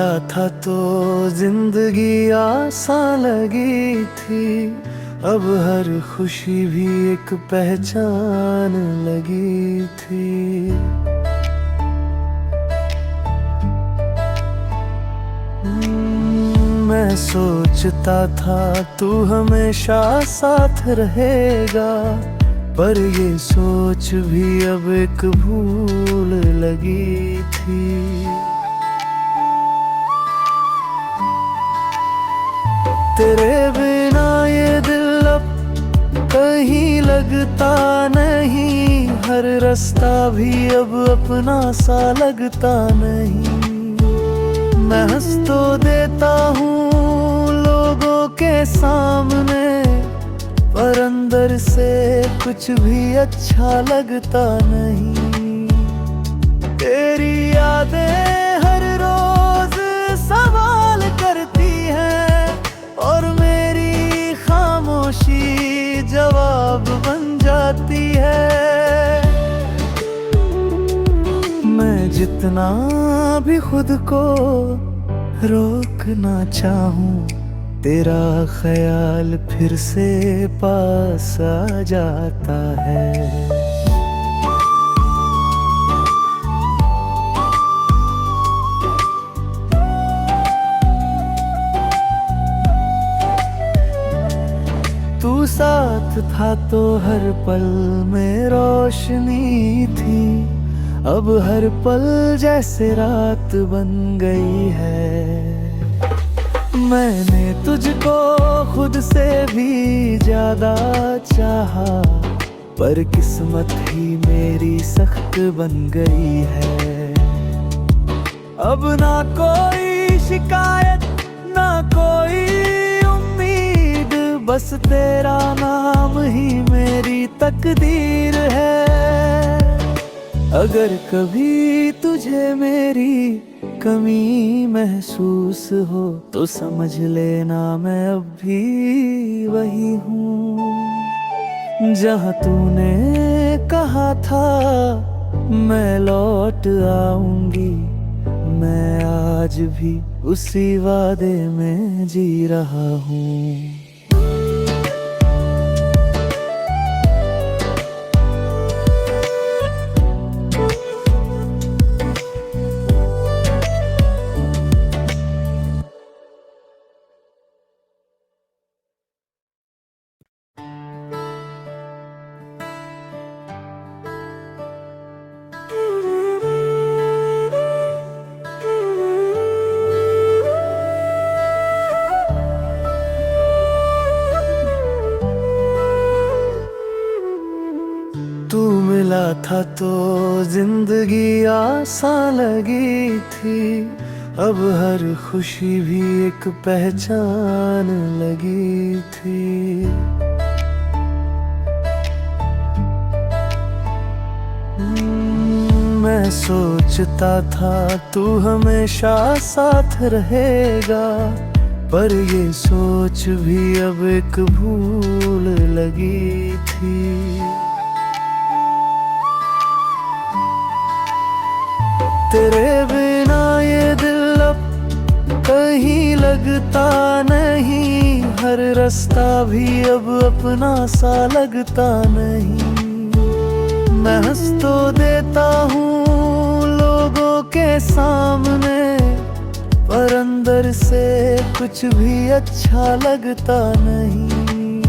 मिला था तो जिंदगी आसान लगी थी। अब हर खुशी भी एक पहचान लगी थी। मैं सोचता था तू हमेशा साथ रहेगा, पर ये सोच भी अब एक भूल लगी थी। तेरे बिना ये दिल अब कहीं लगता नहीं, हर रास्ता भी अब अपना सा लगता नहीं। मैं हंस तो देता हूँ लोगों के सामने, पर अंदर से कुछ भी अच्छा लगता नहीं। तेरी यादें हर रोज सवाल करती हैं, और मेरी खामोशी जवाब बन जाती है। मैं जितना भी खुद को रोकना चाहूं, तेरा ख्याल फिर से पास आ जाता है। तू साथ था तो हर पल में रोशनी थी, अब हर पल जैसे रात बन गई है। मैंने तुझको खुद से भी ज्यादा चाहा, पर किस्मत ही मेरी सख्त बन गई है। अब ना कोई शिकायत ना कोई उम्मीद, बस तेरा नाम ही मेरी तकदीर है। अगर कभी तुझे मेरी कमी महसूस हो, तो समझ लेना मैं अब भी वही हूँ। जहाँ तूने कहा था मैं लौट आऊंगी, मैं आज भी उसी वादे में जी रहा हूँ। तू मिला था तो जिंदगी आसान लगी थी। अब हर खुशी भी एक पहचान लगी थी। मैं सोचता था तू हमेशा साथ रहेगा, पर ये सोच भी अब एक भूल लगी थी। तेरे बिना ये दिल अब कहीं लगता नहीं, हर रास्ता भी अब अपना सा लगता नहीं। मैं हंस तो देता हूँ लोगों के सामने, पर अंदर से कुछ भी अच्छा लगता नहीं।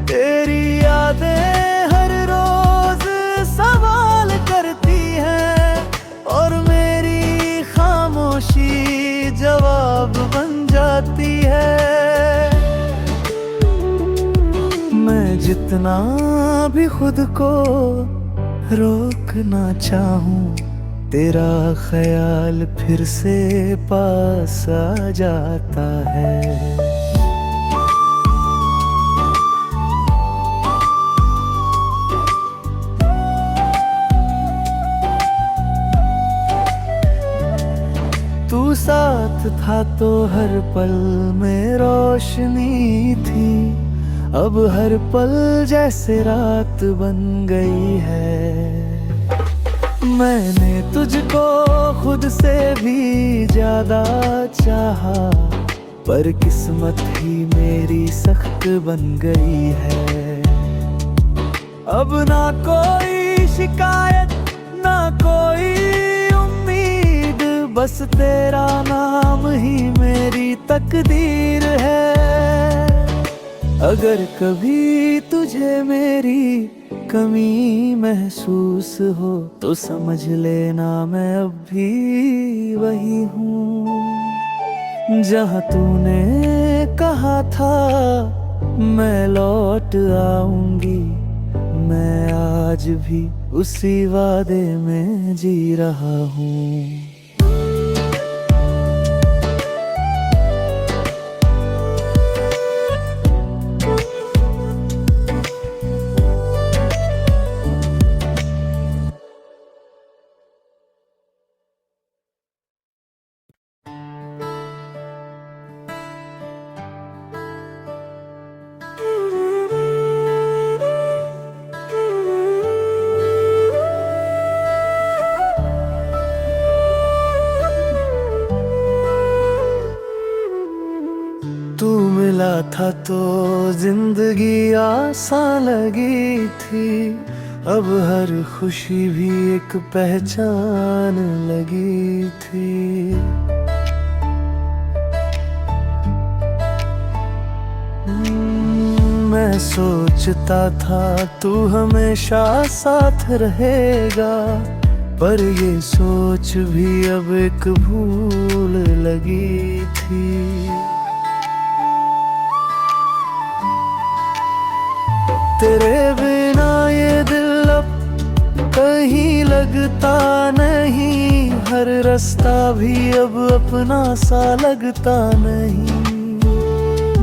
तेरी यादें हर रोज सवाल करती हैं, और मेरी खामोशी जवाब बन जाती है। मैं जितना भी खुद को रोकना चाहूं, तेरा ख्याल फिर से पास आ जाता है। तू साथ था तो हर पल में रोशनी थी, अब हर पल जैसे रात बन गई है। मैंने तुझको खुद से भी ज्यादा चाहा, पर किस्मत ही मेरी सख्त बन गई है। अब ना कोई शिकायत ना कोई उम्मीद, बस तेरा नाम ही मेरी तकदीर है। अगर कभी तुझे मेरी कमी महसूस हो तो समझ लेना मैं अब भी वही हूँ। जहाँ तूने कहा था मैं लौट आऊंगी, मैं आज भी उसी वादे में जी रहा हूँ। तू मिला था तो जिंदगी आसान लगी थी, अब हर खुशी भी एक पहचान लगी थी। मैं सोचता था तू हमेशा साथ रहेगा, पर ये सोच भी अब एक भूल लगी थी। तेरे बिना ये दिल अब कहीं लगता नहीं, हर रास्ता भी अब अपना सा लगता नहीं।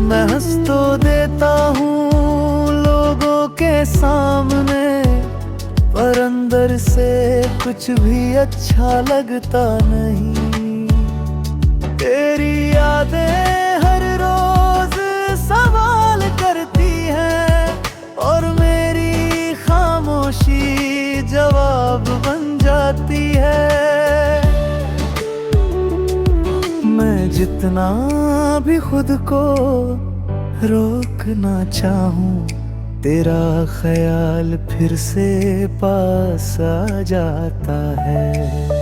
मैं हंस तो देता हूँ लोगों के सामने, पर अंदर से कुछ भी अच्छा लगता नहीं। तेरी यादें हर रोज सवाल करती हैं, और मेरी खामोशी जवाब बन जाती है। मैं जितना भी खुद को रोकना चाहूं, तेरा ख्याल फिर से पास आ जाता है।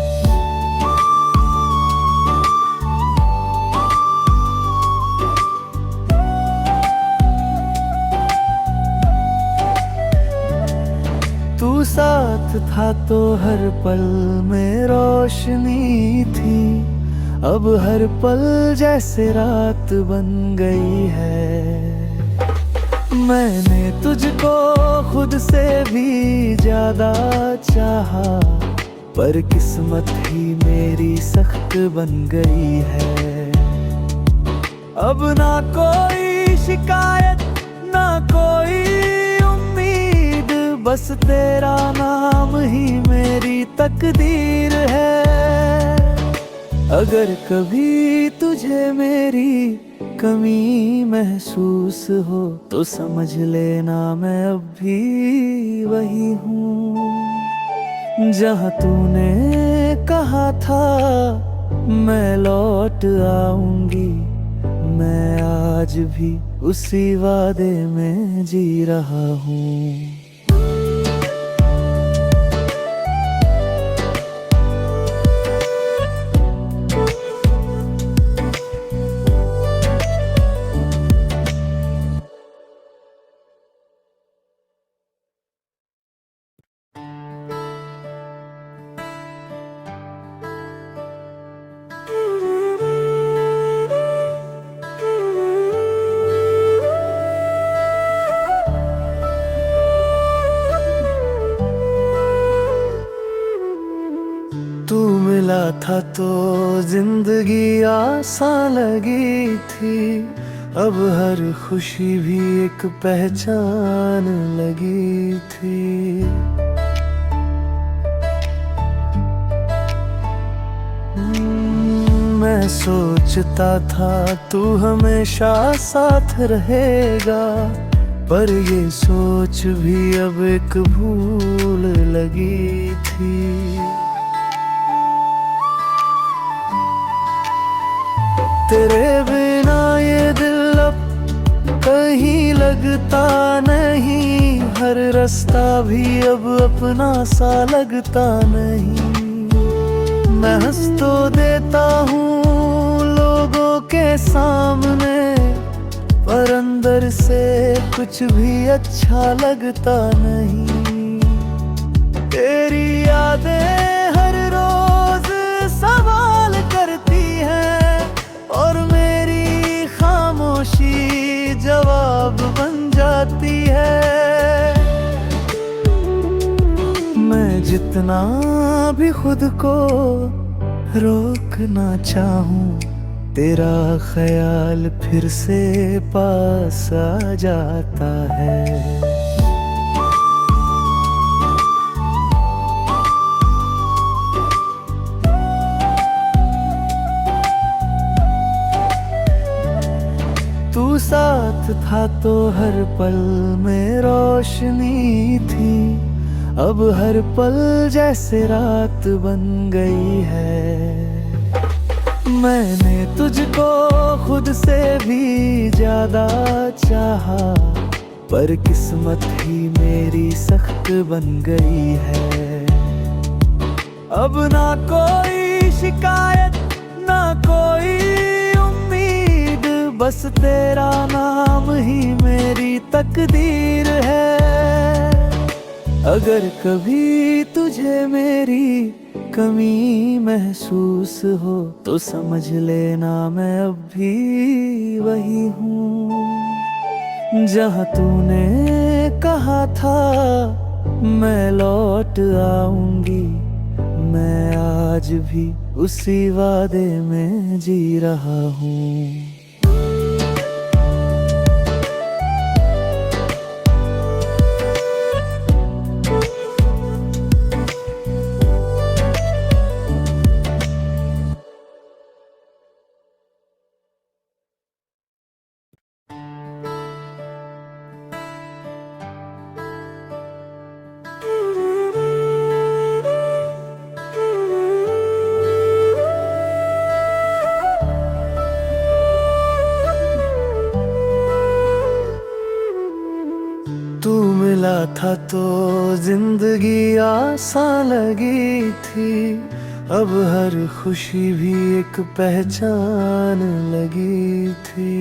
तू साथ था तो हर पल में रोशनी थी, अब हर पल जैसे रात बन गई है। मैंने तुझको खुद से भी ज्यादा चाहा, पर किस्मत ही मेरी सख्त बन गई है। अब ना कोई शिकायत ना कोई उम्मीद, बस तेरा नाम ही मेरी तकदीर है। अगर कभी तुझे मेरी कमी महसूस हो तो समझ लेना मैं अब भी वही हूँ। जहाँ तूने कहा था मैं लौट आऊंगी, मैं आज भी उसी वादे में जी रहा हूँ। तू मिला था तो जिंदगी आसान लगी थी, अब हर खुशी भी एक पहचान लगी थी। मैं सोचता था तू हमेशा साथ रहेगा, पर ये सोच भी अब एक भूल लगी थी। तेरे बिना ये दिल अब कहीं लगता नहीं, हर रास्ता भी अब अपना सा लगता नहीं। मैं हंस तो देता हूँ लोगों के सामने, पर अंदर से कुछ भी अच्छा लगता नहीं। तेरी यादें हर रोज सवाल करती हैं, और मेरी खामोशी जवाब बन जाती है। मैं जितना भी खुद को रोकना चाहूं, तेरा ख्याल फिर से पास आ जाता है। तू साथ था तो हर पल में रोशनी थी, अब हर पल जैसे रात बन गई है। मैंने तुझको खुद से भी ज्यादा चाहा, पर किस्मत ही मेरी सख्त बन गई है। अब ना कोई शिकायत ना कोई उम्मीद, बस तेरा नाम ही मेरी तकदीर है। अगर कभी तुझे मेरी कमी महसूस हो, तो समझ लेना मैं अब भी वही हूँ। जहाँ तूने कहा था मैं लौट आऊंगी, मैं आज भी उसी वादे में जी रहा हूँ। तू मिला था तो जिंदगी आसान लगी थी, अब हर खुशी भी एक पहचान लगी थी।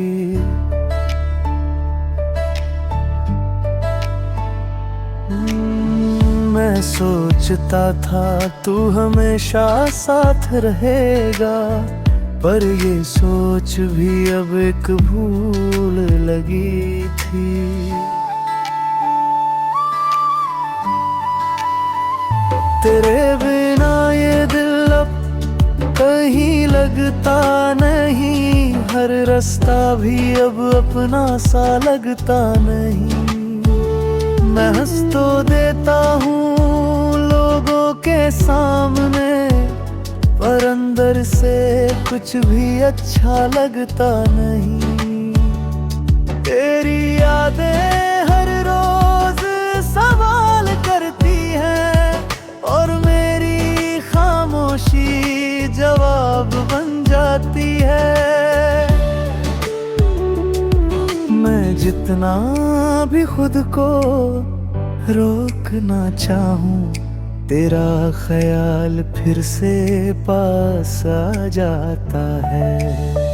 मैं सोचता था तू हमेशा साथ रहेगा, पर ये सोच भी अब एक भूल लगी थी। तेरे बिना ये दिल अब कहीं लगता नहीं, हर रास्ता भी अब अपना सा लगता नहीं। मैं हंस तो देता हूँ लोगों के सामने, पर अंदर से कुछ भी अच्छा लगता नहीं। तेरी यादें हर रोज सवाल करती हैं, और मेरी खामोशी जवाब बन जाती है। मैं जितना भी खुद को रोकना चाहूं, तेरा ख्याल फिर से पास आ जाता है।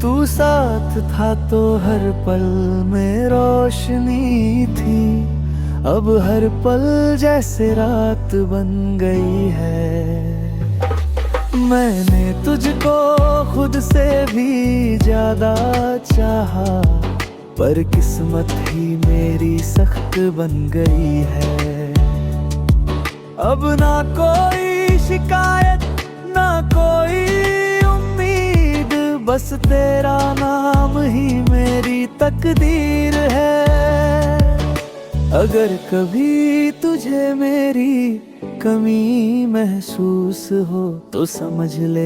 तू साथ था तो हर पल में रोशनी थी, अब हर पल जैसे रात बन गई है। मैंने तुझको खुद से भी ज्यादा चाहा, पर किस्मत ही मेरी सख्त बन गई है। अब ना कोई शिकायत ना कोई उम्मीद, बस तेरा नाम ही मेरी तकदीर है। अगर कभी तुझे मेरी कमी महसूस हो, तो समझ ले।